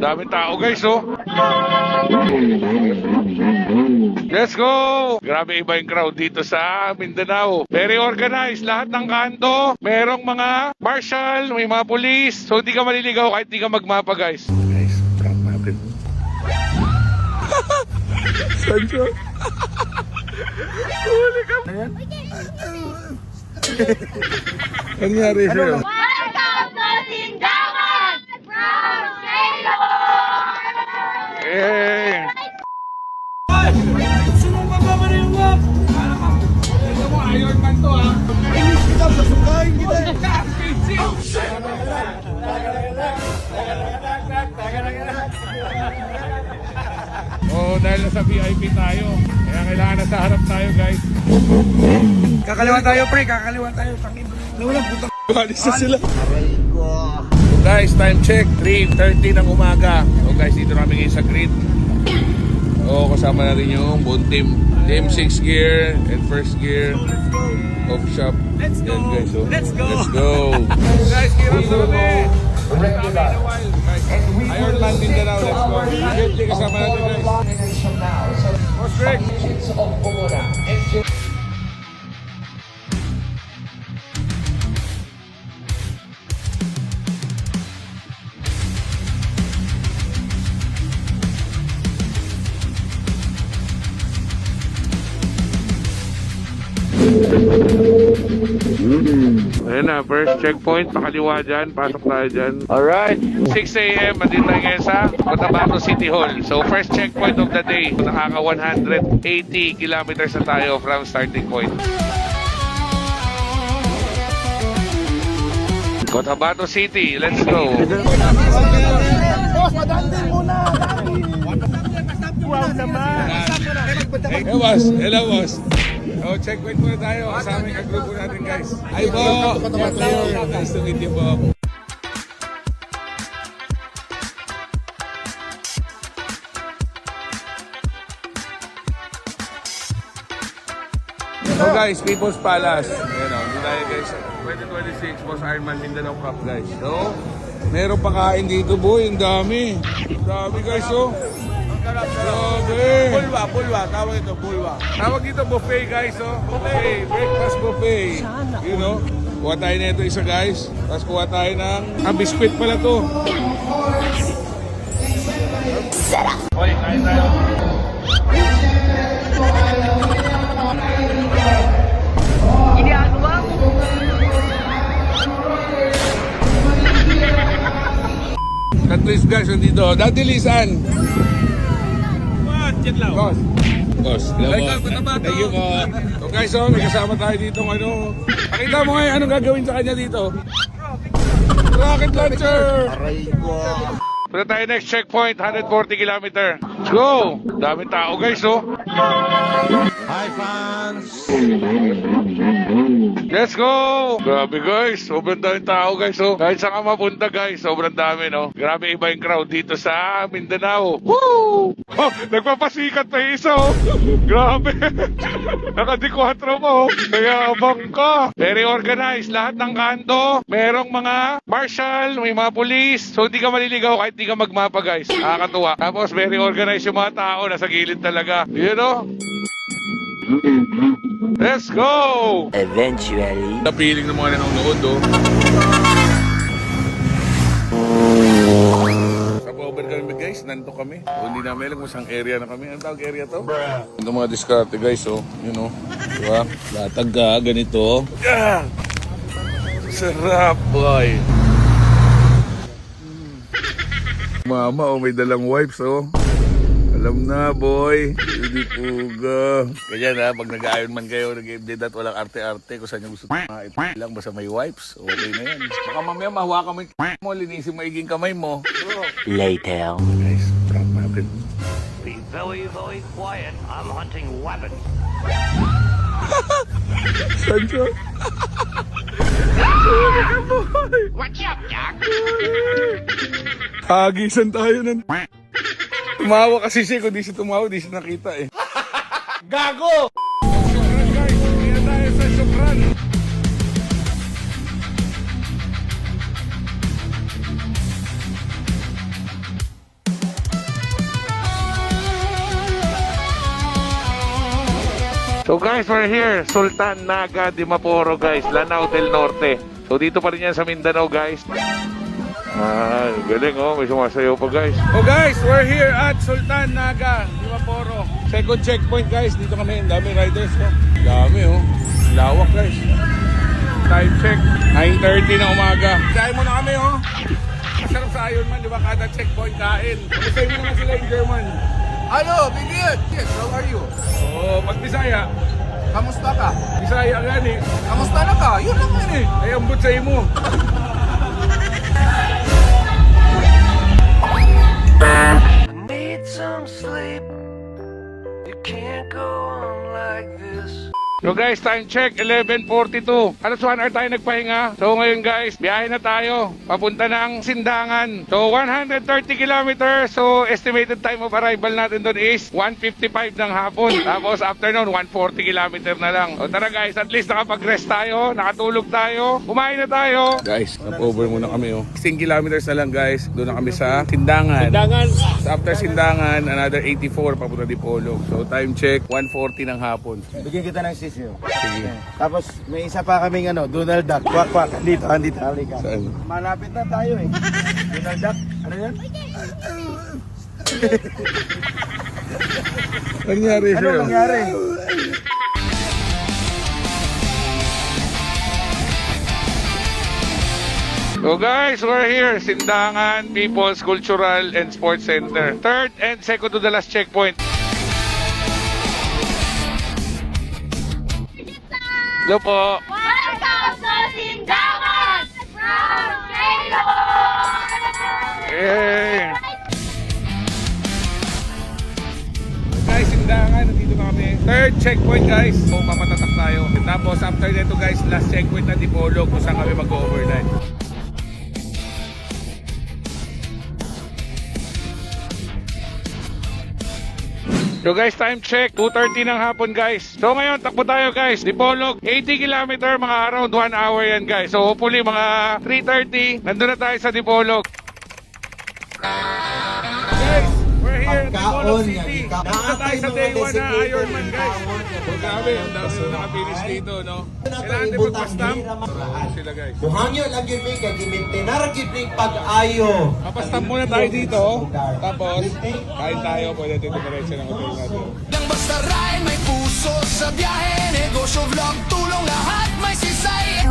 Daming tao guys, oh. Let's go! Grabe iba yung crowd dito sa Mindanao. Very organized. Lahat ng kanto. Merong mga marshal, may mga police. So hindi ka maliligaw kahit hindi ka magmapa guys. Guys, prank natin. Saan siya? Huli ka! Nangyari sa'yo? Welcome to Sindangan from Sailor! Eh! Sunong bababa na yung wak! Ito mo, Iron Man to ha! Inis kita, pasukain kita eh! Oh, dahil nasa VIP tayo. Kaya kailangan nasa harap tayo guys. Kakaliwa tayo pre, kakaliwa tayo. Nawalang putang balis na sila. So guys, time check. 3:30 ng umaga. So guys, dito namin ngayon sa grid. Oh, kasama na rin yung buong team. Team 6 gear and first gear. Off shop. Let's go! Yan, guys, oh. Let's go! Let's go! Guys, kirap na kami! Iron Man Mindanao, let's go! Safety kasama natin guys. Boss Greg! Ayan na, first checkpoint, pakaliwa dyan, pasok tayo dyan. Alright. 6 a.m. andito tayo ngayon sa Cotabato City Hall. So first checkpoint of the day, nakaka 180 kilometers na tayo from starting point. Cotabato City, let's go. Boss, madandin muna! Wow naman! Hey boss, hello boss. So checkpoint muna tayo kasama yung kagrupo natin guys. Hi po! Nice to meet you po. So guys, People's Palace. Ayan o, doon tayo guys. 2026 Boss Iron Man Mindanao Cup guys. So, meron pa kain dito boy, ang dami. Ang dami guys oh. Grabe. Pulwa, tawag ito, pulwa. Tawag dito buffet guys oh. Buffet, breakfast buffet. You know, kuha tayo na ito isa guys. Tapos kuha tayo ng, biskwit pala to. Hoy, kain tayo. Katris guys, nandito. Dati Lisan. Boss. Boss. Thank you po. So guys, oh, may kasama tayo dito ng ano. Pakita mo ngayon anong gagawin sa kanya dito. Rocket launcher! Punta tayo next checkpoint, 140 kilometer. Let's go! Daming tao guys, oh. Hi fans! Let's go! Grabe guys, sobrang daming tao guys, oh. Kahit saan ka mapunta guys, sobrang dami, no? Grabe iba yung crowd dito sa Mindanao. Woo! Oh, nagpapasikat pa yung isa, oh. Grabe. Nakadikwatro mo, oh. Kaya abang ka. Very organized. Lahat ng kanto, merong mga marshal, may mga police. So hindi ka maliligaw kahit hindi ka magmapa guys. Nakakatuwa. Tapos very organized yung mga tao, nasa gilid talaga. You know? Let's go! Eventually. Napiling ng mga nanonood, oh. Sa Power kami guys, nanto kami. O, hindi namin alam kung saan area na kami. Anong tawag area to? Ito mga diskarte guys, oh. You know, diba? Latag ka, ganito. Yeah! Sarap, boy. Mama, oh, may dalang wipes, oh. Alam na, boy. Hindi puga. Ganyan ha, pag nag-Iron Man kayo, nag-update at walang arte-arte, kung saan yung gusto lang, basta may wipes, okay na yan. Baka mamaya mahawakan mo yung mo, linisin mo iging kamay mo. Later. Guys, prank natin. Be very, very quiet. I'm hunting weapons. Saan siya? What's up, Doc? Hagisan tayo nun. Tumawa kasi siya, kung di siya tumawa, di siya nakita eh. Gago! Sukran guys, hindi tayo sa Sukran. So guys, we're here, Sultan Naga de Maporo guys, Lanao del Norte. So dito pa rin yan sa Mindanao guys. Galing oh, may sumasayaw pa guys. Oh guys, we're here at Sultan Naga de Maporo. Second checkpoint guys, dito kami, dami riders oh. Dami oh, lawak guys. Time check, 9:30 na umaga. Kain muna kami oh. Masarap sa Ironman, di ba? Kada checkpoint kain. Masay mo naman sila in German. Hello, Bigit! Yes, how are you? Oh, pag Bisaya. Kamusta ka? Bisaya gani. Kamusta na ka? Yun lang yun eh. Ay, ambot sa imo. Need some sleep. You can't go on like this. So guys, time check, 11:42. Alas 1 hour tayo nagpahinga. So ngayon guys, biyahe na tayo. Papunta ng Sindangan. So 130 kilometers. So estimated time of arrival natin doon is 1:55 ng hapon. Tapos afternoon, 140 kilometer na lang. So tara guys, at least nakapag-rest tayo, nakatulog tayo, kumain na tayo. Guys, stop-over muna kami oh. 16 kilometers na lang guys. Doon na kami sa Sindangan. So after Sindangan, another 84 papunta Dipolog. So time check, 1:40 ng hapon. Bigyan kita ng sisiyo. Sige. Tapos may isa pa kaming Donald Duck. Kwak kwak. Dito, halika. Saan? Malapit na tayo eh. Donald Duck. Ano yan? Nangyari Ano sa'yo? nangyari? So guys, we're here, Sindangan People's Cultural and Sports Center. Third and second to the last checkpoint. Hello po. Welcome to Sindangan from Sailor! Yay! Guys, Sindangan, nandito na kami. Third checkpoint guys. So, papatatak tayo. Tapos after nito guys, last checkpoint na Dipolog kung saan kami mag-overnight. So guys, time check, 2:30 ng hapon guys. So ngayon, takbo tayo guys. Dipolog, 80 kilometer, mga around 1 hour yan guys. So hopefully mga 3:30, nandun na tayo sa Dipolog. Guys, we're here at Dipolog City. Nandun tayo sa day 1 na Ironman guys. So grabe, ang dami na nakapinish dito, no? Kailangan din magpastam. Sila guys. Buhangyo lang yun may kagiminti. Naragipig pag-ayo. Papastam muna tayo dito. Tapos, kain tayo. Pwede dito diretso ng hotel natin. Nang basta ride, may puso sa biyahe, negosyo, vlog, tulong, lahat may sisay.